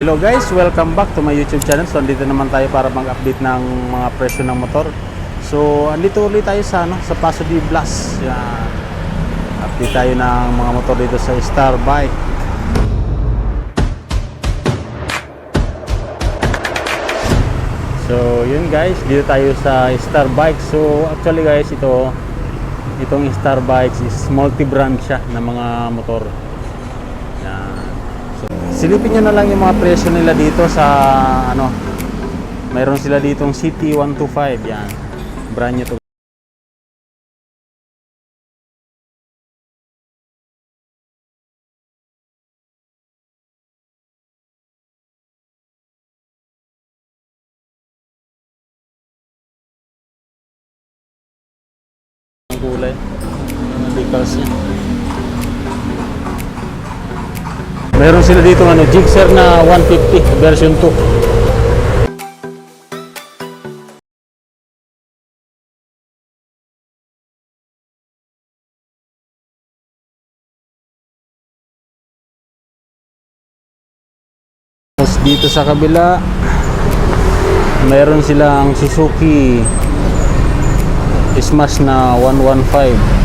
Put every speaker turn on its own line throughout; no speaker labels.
Hello guys, welcome back to my YouTube channel. So andito naman tayo para mag-update ng mga presyo ng motor. So andito ulit tayo sa Paso de Blas. Yan. Update tayo ng mga motor dito sa Star Bike. So yun guys, dito tayo sa Star Bike. So actually guys, itong Star Bikes is multi-brand siya ng mga motor. Silipin nyo na lang yung mga presyo nila dito sa mayroon sila ditong CT125 yan, brand new to. Ang kulay ng decals niya. Meron sila dito Gixxer na 150 version 2. Tapos dito sa kabila meron silang Suzuki Smash na 115.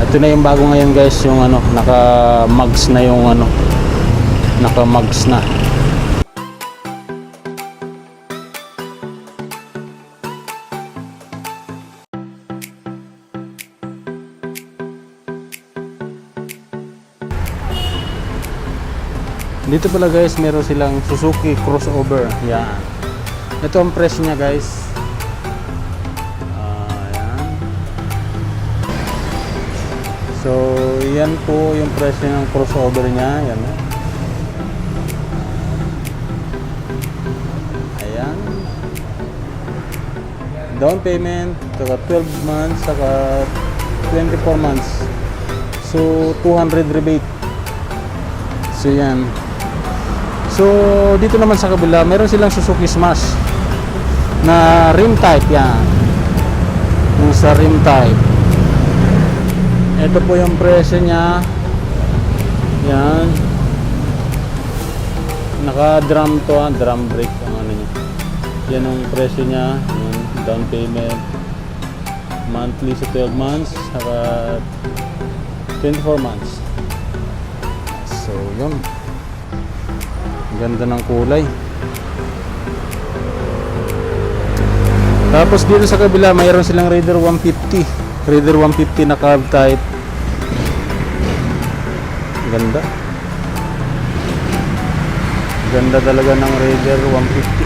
Ito na yung bago ngayon guys, yung naka-mugs na yung naka-mugs na. Dito pala guys, meron silang Suzuki crossover. Yan. Ito ang presyo niya guys. So, yan po yung presyo ng crossover niya. Yan. Ayan. Down payment, saka 12 months, saka 24 months. So, 200 rebate. So, yan. So, dito naman sa kabila, meron silang Suzuki Smash na rim type. Yan. Yung sa rim type. Ito po yung presyo niya. Yan. Naka-drum to, drum brake ang niya. Yan ang presyo niya. Yan, down payment. Monthly sa 12 months, saka 24 months. So, yun. Ganda ng kulay. Tapos dito sa kabila, mayroon silang Raider 150. Raider 150 na carb type. Ganda. Ganda talaga ng Raider 150.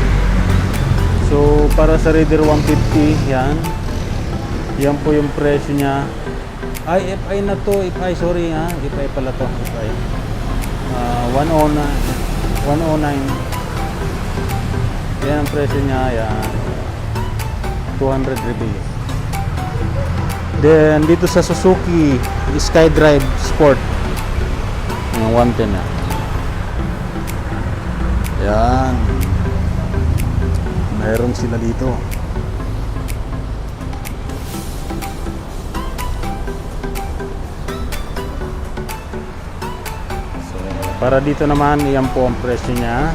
So, para sa Raider 150, yan. Yan po yung presyo niya. Ay, FI na to. FI, sorry ha. FI pala to. FI. 109. 109. Yan ang presyo niya. Yan. 200 rebate. Then dito sa Suzuki SkyDrive Sport 110 na. Yan. Mayroon sila dito. So, para dito naman, yan po ang presyo niya.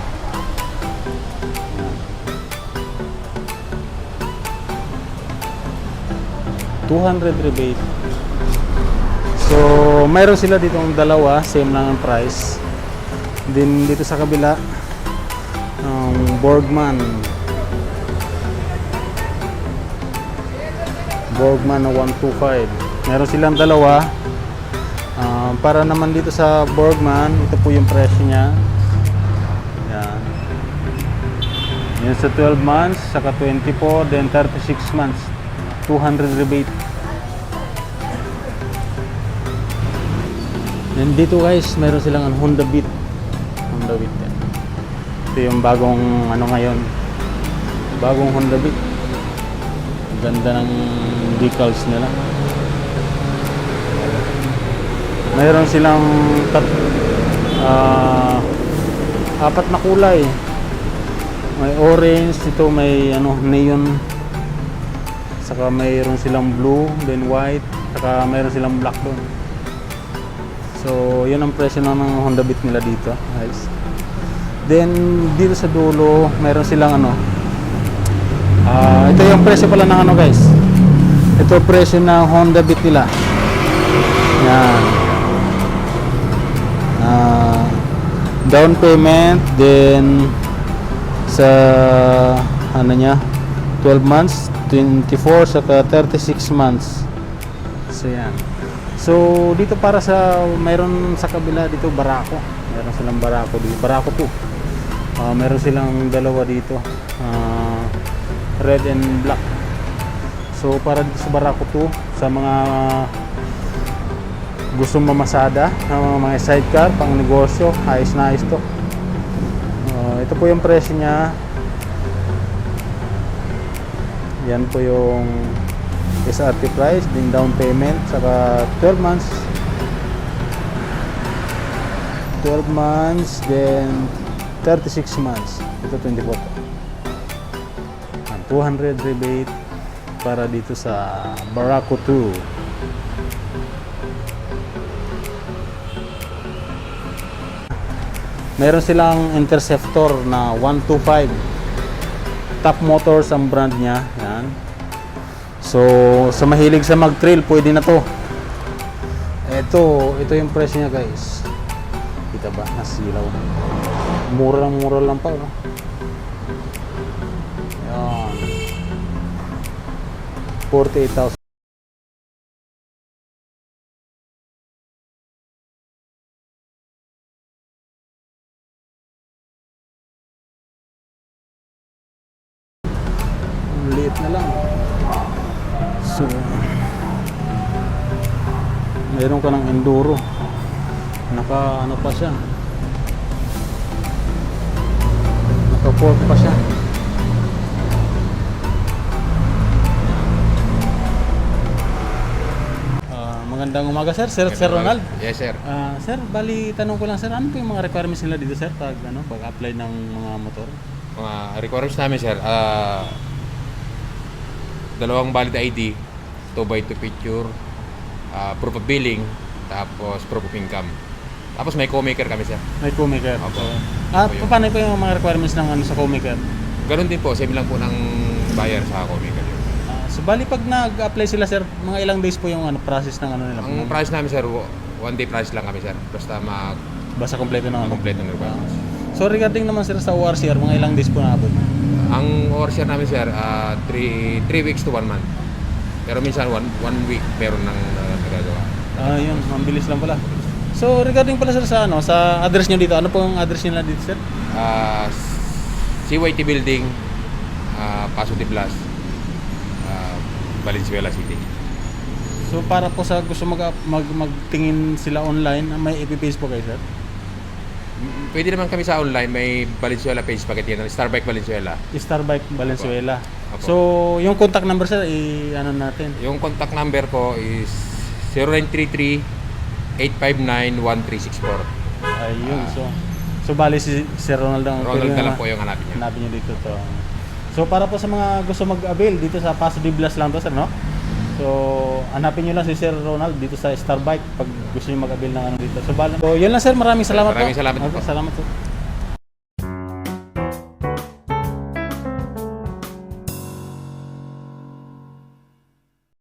200 rebate. So, mayroon sila dito ng dalawa, same lang ang price. Then dito sa kabila, Borgman na 125. Meron silang dalawa. Para naman dito sa Borgman, ito po yung presyo niya. Yan. Yan sa 12 months, saka 24, then 36 months. 200 rebate. And dito guys, meron silang Honda Beat. Honda Beat yan. Ito yung bagong ngayon. Bagong Honda Beat. Ganda ng decals nila. Meron silang apat na kulay. May orange, ito may neon. Saka mayroon silang blue, then white, saka mayroon silang black doon. So, yun ang presyo ng Honda Beat nila dito, guys. Then dito sa dulo, meron silang ano. Ito yung presyo pala ng ano guys. Ito presyo ng Honda Beat nila. Yan. Down payment, then sa ano niya, 12 months, 24 saka 36 months. So yan. So dito para sa mayroon sa kabila dito Barako. Meron silang Barako dito. Barako 2. Meron silang dalawa dito. Red and black. So para dito sa Barako 2 sa mga gusto mamasada ng mga sidecar, pang negosyo, ayos na ayos to. Ito po yung presyo niya. Yan po yung SRP price, din down payment, saka 12 months. 12 months, then 36 months. Ito 24 po. 200 rebate para dito sa Barako 2. Meron silang Interceptor na 125. Top Motors ang brand niya. Yan. So, sa mahilig sa mag-trail, pwede na to. Ito yung presyo niya guys. Kita ba? Nasilaw. Mura lang pa. No? Yan. 48,000. Liit na lang. So, meron ka ng enduro. Naka ano pa siya. Naka fork pa siya. Magandang umaga sir. Sir Ronald.
Yes sir.
Sir, bali tanong ko lang sir, ano po yung mga requirements nila dito sir pag apply ng mga motor?
Mga requirements namin sir, dalawang valid ID, 2x2 picture, proof of billing, tapos proof of income. Tapos may co-maker kami sir.
May co-maker.
Opo.
Paano po yung mga requirements ng sa co-maker?
Ganun din po, same lang po ng buyer sa co-maker.
So bali pag nag-apply sila sir, mga ilang days po yung process ng nila?
Ang price namin sir, one day price lang kami sir. Basta
basta kompleto ng
kompleto ng requirements.
So regarding naman sir sa ORCR, mga ilang days po naabot?
Ang ORCR namin sir, 3 weeks to 1 month. Pero minsan 1 week meron ng nagagawa.
Yun, mabilis lang pala. So regarding pala sir sa sa address niyo dito, ano po ang address niyo dito sir?
CYT Building, Paso de Blas, Valenzuela City.
So para po sa gusto magtingin sila online, may FB page po kayo sir?
Pwede naman kami sa online, may Valenzuela page pagkat yan, Starbike Valenzuela.
Starbike Valenzuela.
Opo.
So yung contact number sir, ano natin?
Yung contact number ko is 0933-859-1364.
Ayun, so bali si Sir Ronald ang
Ronald na lang po yung hanapin niya.
Hanapin niyo dito to. So para po sa mga gusto mag-avail dito sa Paso de Blas lang to sir, no? So hanapin niyo lang si Sir Ronald dito sa Starbike pag gusto niyo mag-avail ng dito. So yun lang sir, maraming salamat po.
Maraming salamat po.
Salamat po.